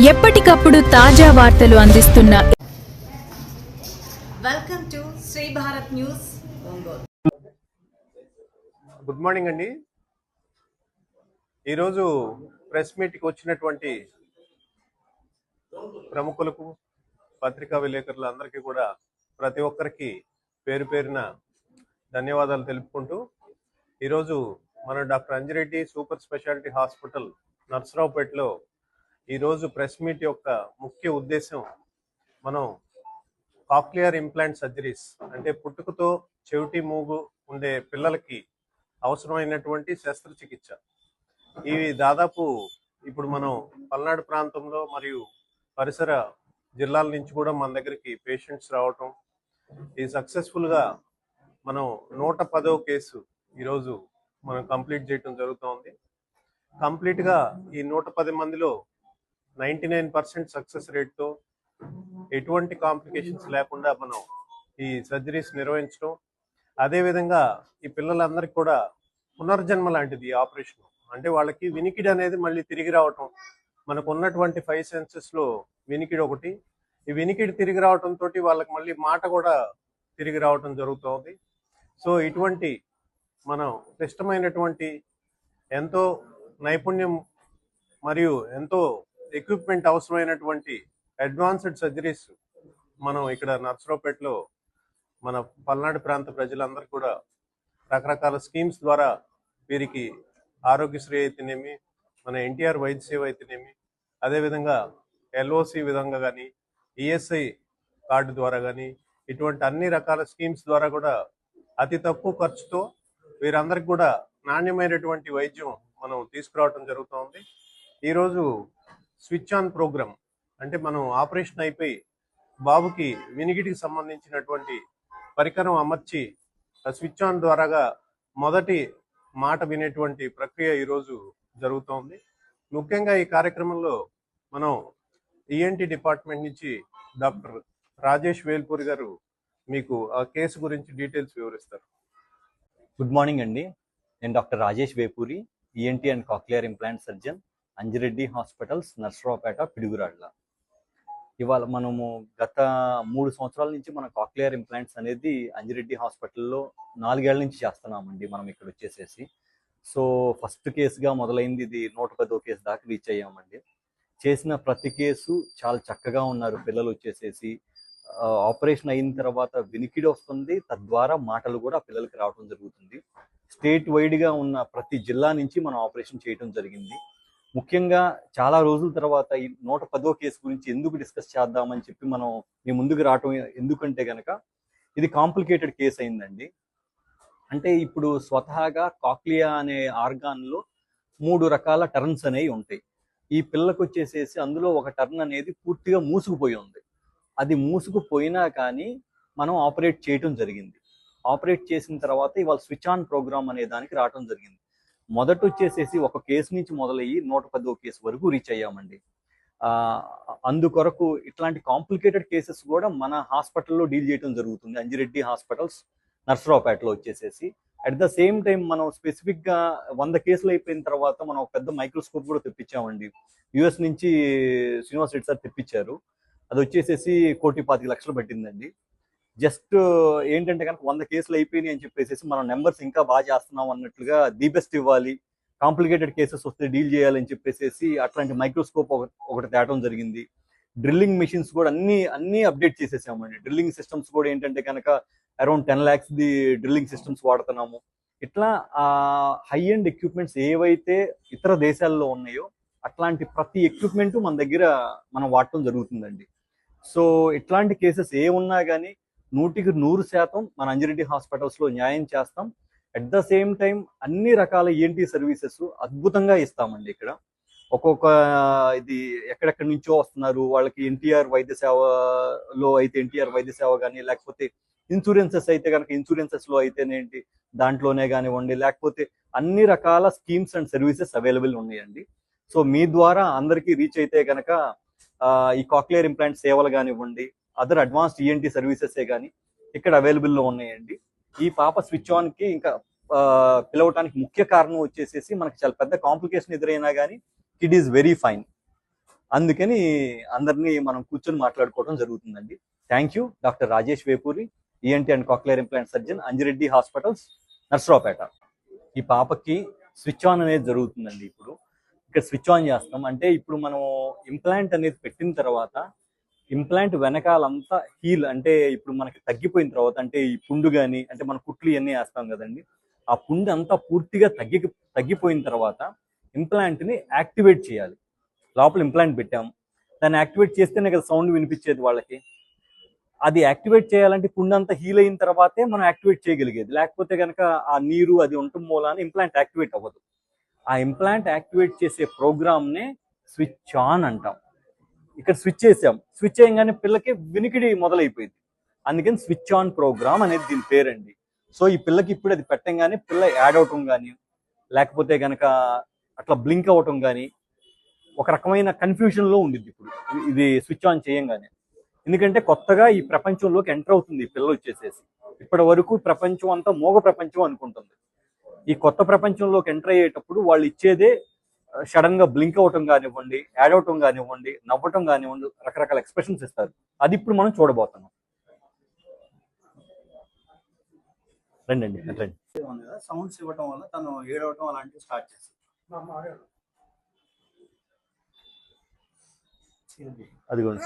ఎప్పటికప్పుడు తాజా వార్తలు అందిస్తున్న welcome to Shri Bharat news Ongole. Good morning అండి. ఈరోజు ప్రెస్ మీట్కి వచ్చినటువంటి ప్రముఖులకు, పత్రికా విలేకరులు అందరికీ కూడా ప్రతి ఒక్కరికి పేరు పేరున ధన్యవాదాలు తెలుపుకుంటూ, ఈరోజు మన doctor Anji Reddy super speciality hospital నర్సరావుపేటలో ఈరోజు ప్రెస్ మీట్ యొక్క ముఖ్య ఉద్దేశం, మనం కాక్లియర్ ఇంప్లాంట్ సర్జరీస్ అంటే పుట్టుకతో చెవిటి మూగు ఉండే పిల్లలకి అవసరమైనటువంటి శస్త్రచికిత్స. ఇవి దాదాపు ఇప్పుడు మనం పల్నాడు ప్రాంతంలో మరియు పరిసర జిల్లాల నుంచి కూడా మన దగ్గరికి పేషెంట్స్ రావటం, ఈ సక్సెస్ఫుల్గా మనం 110వ కేసు ఈరోజు మనం కంప్లీట్ చేయటం జరుగుతోంది. కంప్లీట్గా ఈ 110 మందిలో 99% సక్సెస్ రేట్తో ఎటువంటి కాంప్లికేషన్స్ లేకుండా మనం ఈ సర్జరీస్ నిర్వహించడం, అదేవిధంగా ఈ పిల్లలందరికీ కూడా పునర్జన్మ లాంటిది ఈ ఆపరేషన్. అంటే వాళ్ళకి వినికిడి అనేది మళ్ళీ తిరిగి రావటం, మనకు ఉన్నటువంటి 5 సెన్సెస్లో వినికిడి ఒకటి, ఈ వినికిడి తిరిగి రావటంతో వాళ్ళకి మళ్ళీ మాట కూడా తిరిగి రావటం జరుగుతుంది. సో ఇటువంటి మనం క్లిష్టమైనటువంటి ఎంతో నైపుణ్యం మరియు ఎంతో ఎక్విప్మెంట్ అవసరమైనటువంటి అడ్వాన్స్డ్ సర్జరీస్ మనం ఇక్కడ నర్సరావుపేటలో మన పల్నాడు ప్రాంత ప్రజలందరూ కూడా రకరకాల స్కీమ్స్ ద్వారా వీరికి ఆరోగ్యశ్రీ అయితేనేమి, మన ఎన్టీఆర్ వైద్య సేవ అయితేనేమి, అదేవిధంగా ఎల్ఓసి విధంగా కానీ, ఈఎస్ఐ కార్డు ద్వారా కానీ, ఇటువంటి అన్ని రకాల స్కీమ్స్ ద్వారా కూడా అతి తక్కువ ఖర్చుతో వీరందరికి కూడా నాణ్యమైనటువంటి వైద్యం మనం తీసుకురావడం జరుగుతుంది. ఈరోజు స్విచ్ ఆన్ ప్రోగ్రామ్ అంటే మనం ఆపరేషన్ అయిపోయి బాబుకి వినికిడికి సంబంధించినటువంటి పరికరం అమర్చి స్విచ్ ఆన్ ద్వారాగా మొదటి మాట వినేటువంటి ప్రక్రియ ఈరోజు జరుగుతోంది. ముఖ్యంగా ఈ కార్యక్రమంలో మనం ఈఎన్టీ డిపార్ట్మెంట్ నుంచి డాక్టర్ రాజేష్ వేల్పూరి గారు మీకు ఆ కేసు గురించి డీటెయిల్స్ వివరిస్తారు. గుడ్ మార్నింగ్ అండి. నేను doctor Rajesh Vepuri, ENT and cochlear implant surgeon, Anji Reddy hospitals, Narasaraopet, Piduguralla. ఇవాళ మనము గత 3 సంవత్సరాల నుంచి మన కాక్లియర్ ఇంప్లాంట్స్ అనేది అంజిరెడ్డి హాస్పిటల్లో 4 ఏళ్ల నుంచి చేస్తున్నామండి మనం ఇక్కడ వచ్చేసేసి. సో ఫస్ట్ కేసుగా మొదలైంది, ఇది 110వ కేసు దాకా రీచ్ అయ్యామండి. చేసిన ప్రతి కేసు చాలా చక్కగా ఉన్నారు పిల్లలు వచ్చేసేసి. ఆపరేషన్ అయిన తర్వాత వినికిడి వస్తుంది, తద్వారా మాటలు కూడా పిల్లలకి రావడం జరుగుతుంది. స్టేట్ వైడ్గా ఉన్న ప్రతి జిల్లా నుంచి మనం ఆపరేషన్ చేయడం జరిగింది. ముఖ్యంగా చాలా రోజుల తర్వాత ఈ 110వ కేసు గురించి ఎందుకు డిస్కస్ చేద్దామని చెప్పి మనం మీ ముందుకు రావటం ఎందుకంటే కనుక ఇది కాంప్లికేటెడ్ కేసు అయిందండి. అంటే ఇప్పుడు స్వతహాగా కాక్లియా అనే ఆర్గాన్లో 3 రకాల టర్న్స్ అనేవి ఉంటాయి. ఈ పిల్లలకు వచ్చేసేసి అందులో ఒక టర్న్ అనేది పూర్తిగా మూసుకుపోయి ఉంది. అది మూసుకుపోయినా కానీ మనం ఆపరేట్ చేయటం జరిగింది. ఆపరేట్ చేసిన తర్వాత ఇవాళ స్విచ్ ఆన్ ప్రోగ్రామ్ అనే దానికి రావటం జరిగింది. మొదట వచ్చేసేసి ఒక కేసు నుంచి మొదలయ్యి 110వ కేసు వరకు రీచ్ అయ్యామండి. అందుకొరకు ఇట్లాంటి కాంప్లికేటెడ్ కేసెస్ కూడా మన హాస్పిటల్లో డీల్ చేయడం జరుగుతుంది, అంజిరెడ్డి హాస్పిటల్స్ నర్సరావుపేటలో వచ్చేసేసి. అట్ ద సేమ్ టైం మనం స్పెసిఫిక్గా 100 కేసులు అయిపోయిన తర్వాత మనం ఒక పెద్ద మైక్రోస్కోప్ కూడా తెప్పించామండి. యుఎస్ నుంచి శ్రీనివాస్ రెడ్డి సార్ తెప్పించారు. అది వచ్చేసేసి 1,25,00,000 పట్టిందండి. జస్ట్ ఏంటంటే కనుక 100 కేసులు అయిపోయినాయి అని చెప్పేసి మనం నెంబర్స్ ఇంకా బాగా చేస్తున్నాం అన్నట్లుగా ది బెస్ట్ ఇవ్వాలి, కాంప్లికేటెడ్ కేసెస్ వస్తే డీల్ చేయాలని చెప్పేసి అట్లాంటి మైక్రోస్కోప్ ఒకటి తేవడం జరిగింది. డ్రిల్లింగ్ మెషిన్స్ కూడా అన్ని అప్డేట్ చేసేసామండి. డ్రిల్లింగ్ సిస్టమ్స్ కూడా ఏంటంటే కనుక around 10 lakhs the drilling systems వాడుతున్నాము. ఇట్లా హై ఎండ్ ఎక్విప్మెంట్స్ ఏవైతే ఇతర దేశాల్లో ఉన్నాయో అట్లాంటి ప్రతి ఎక్విప్మెంట్ మన దగ్గర మనం వాడటం జరుగుతుందండి. సో ఇట్లాంటి కేసెస్ ఏ ఉన్నా కానీ 100కి 100% మన అంజిరెడ్డి హాస్పిటల్స్లో న్యాయం చేస్తాం. అట్ ద సేమ్ టైం అన్ని రకాల ఈఎన్టీ సర్వీసెస్ అద్భుతంగా ఇస్తామండి. ఇక్కడ ఒక్కొక్క ఇది ఎక్కడెక్కడి నుంచో వస్తున్నారు, వాళ్ళకి ఎన్టీఆర్ వైద్య సేవలో అయితే ఎన్టీఆర్ వైద్య సేవ కానీ, లేకపోతే ఇన్సూరెన్సెస్ అయితే కనుక ఇన్సూరెన్సెస్లో అయితేనేంటి దాంట్లోనే కానివ్వండి, లేకపోతే అన్ని రకాల స్కీమ్స్ అండ్ సర్వీసెస్ అవైలబుల్ ఉన్నాయండి. సో మీ ద్వారా అందరికీ రీచ్ అయితే కనుక ఈ కాక్లియర్ ఇంప్లాంట్ సేవలు కానివ్వండి, అదర్ అడ్వాన్స్డ్ ఈఎన్టీ సర్వీసెసే కానీ ఇక్కడ అవైలబుల్లో ఉన్నాయండి. ఈ పాప స్విచ్ ఆన్కి ఇంకా పిలవటానికి ముఖ్య కారణం వచ్చేసేసి మనకి చాలా పెద్ద కాంప్లికేషన్ ఎదురైనా కానీ కిడ్ ఈజ్ వెరీ ఫైన్. అందుకని అందరినీ మనం కూర్చొని మాట్లాడుకోవడం జరుగుతుందండి. Thank you doctor Rajesh Vepuri, ENT and cochlear implant surgeon, Anji Reddy hospitals, Narasaraopet. ఈ పాపకి స్విచ్ ఆన్ అనేది జరుగుతుందండి. ఇప్పుడు ఇక్కడ స్విచ్ ఆన్ చేస్తాం అంటే ఇప్పుడు మనం ఇంప్లాంట్ అనేది పెట్టిన తర్వాత ఇంప్లాంట్ వెనకాలంతా హీల్ అంటే ఇప్పుడు మనకి తగ్గిపోయిన తర్వాత అంటే ఈ పుండు కానీ అంటే మన కుట్లు ఇవన్నీ వేస్తాం కదండి, ఆ పుండు అంతా పూర్తిగా తగ్గిపోయిన తర్వాత ఇంప్లాంట్ని యాక్టివేట్ చేయాలి. లోపల ఇంప్లాంట్ పెట్టాం, దాన్ని యాక్టివేట్ చేస్తేనే కదా సౌండ్ వినిపించేది వాళ్ళకి. అది యాక్టివేట్ చేయాలంటే పుండు అంతా హీల్ అయిన తర్వాతే మనం యాక్టివేట్ చేయగలిగేది. లేకపోతే కనుక ఆ నీరు అది ఉండటం మూలాన ఇంప్లాంట్ యాక్టివేట్ అవ్వదు. ఆ ఇంప్లాంట్ యాక్టివేట్ చేసే ప్రోగ్రామ్నే స్విచ్ ఆన్ అంటాం. ఇక్కడ స్విచ్ చేసాం, స్విచ్ చేయగానే పిల్లకి వినికిడి మొదలైపోయింది. అందుకని స్విచ్ ఆన్ ప్రోగ్రామ్ అనేది దీని పేరండి. సో ఈ పిల్లకి ఇప్పుడు అది పెట్టంగానే పిల్ల యాడ్ అవటం కానీ లేకపోతే కనుక అట్లా బ్లింక్ అవ్వటం కానీ ఒక రకమైన కన్ఫ్యూజన్లో ఉండిద్ది ఇప్పుడు ఇది స్విచ్ ఆన్ చేయంగానే. ఎందుకంటే కొత్తగా ఈ ప్రపంచంలోకి ఎంటర్ అవుతుంది ఈ పిల్ల వచ్చేసేసి. ఇప్పటి వరకు ప్రపంచం అంతా మోగ ప్రపంచం అనుకుంటుంది. ఈ కొత్త ప్రపంచంలోకి ఎంటర్ అయ్యేటప్పుడు వాళ్ళు ఇచ్చేదే సడన్ గా బ్లింక్ అవటం కానివ్వండి, యాడ్ అవటం కానివ్వండి, నవ్వటం కానివ్వండి, రకరకాల ఎక్స్ప్రెషన్స్ ఇస్తారు. అది ఇప్పుడు మనం చూడబోతున్నాం. రండి రండి. సౌండ్స్ ఇవ్వటం వల్ల తను ఏడవటం అలాంటివి స్టార్ట్ చేస్తుంది. అదిగోండి.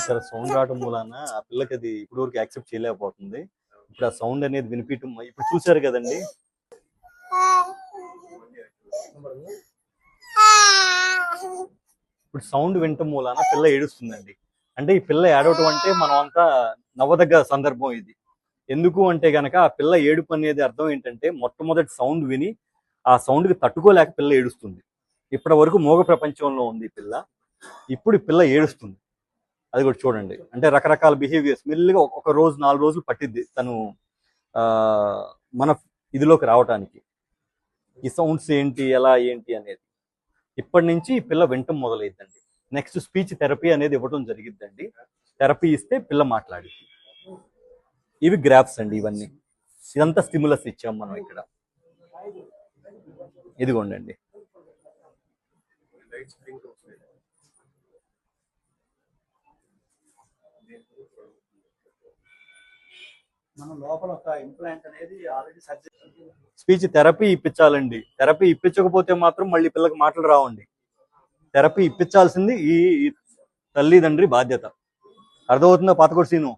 చాలా సౌండ్ రావడం మూలాన ఆ పిల్లకి అది ఇప్పుడు వరకు యాక్సెప్ట్ చేయలేకపోతుంది. ఇప్పుడు ఆ సౌండ్ అనేది వినిపించడం ఇప్పుడు చూసారు కదండి. ఇప్పుడు సౌండ్ వినటం మూలాన పిల్ల ఏడుస్తుందండి. అంటే ఈ పిల్ల ఏడవటం అంటే మనం అంతా నవ్వదగ్గ సందర్భం ఇది. ఎందుకు అంటే గనక ఆ పిల్ల ఏడుపు అనేది అర్థం ఏంటంటే మొట్టమొదటి సౌండ్ విని ఆ సౌండ్కి తట్టుకోలేక పిల్ల ఏడుస్తుంది. ఇప్పటి వరకు మోగ ప్రపంచంలో ఉంది పిల్ల, ఇప్పుడు పిల్ల ఏడుస్తుంది. అది కూడా చూడండి. అంటే రకరకాల బిహేవియర్స్ మెల్లిగా ఒక రోజు 4 రోజులు పట్టిద్ది తను మన ఇదిలోకి రావటానికి. ఈ సౌండ్స్ ఏంటి ఎలా ఏంటి అనేది ఇప్పటి నుంచి ఈ పిల్ల వినటం మొదలైద్దండి. నెక్స్ట్ స్పీచ్ థెరపీ అనేది ఇవ్వడం జరిగిద్దండి. థెరపీ ఇస్తే పిల్ల మాట్లాడిద్ది. ఇవి గ్రాఫ్స్ అండి. ఇవన్నీ ఇదంతా స్టిమ్యులస్ ఇచ్చాం మనం ఇక్కడ. ఇదిగోండి. మన లోపల ఒక ఇంప్లాంట్ అనేది ఆల్రెడీ సర్జరీ. స్పీచ్ థెరపీ ఇప్పించాలండి. థెరపీ ఇప్పించకపోతే మాత్రం మళ్ళీ పిల్లకి మాటలు రావండి. థెరపీ ఇప్పించాల్సింది ఈ తల్లిదండ్రి బాధ్యత. అర్థమవుతుందా పాతకోటి సీను?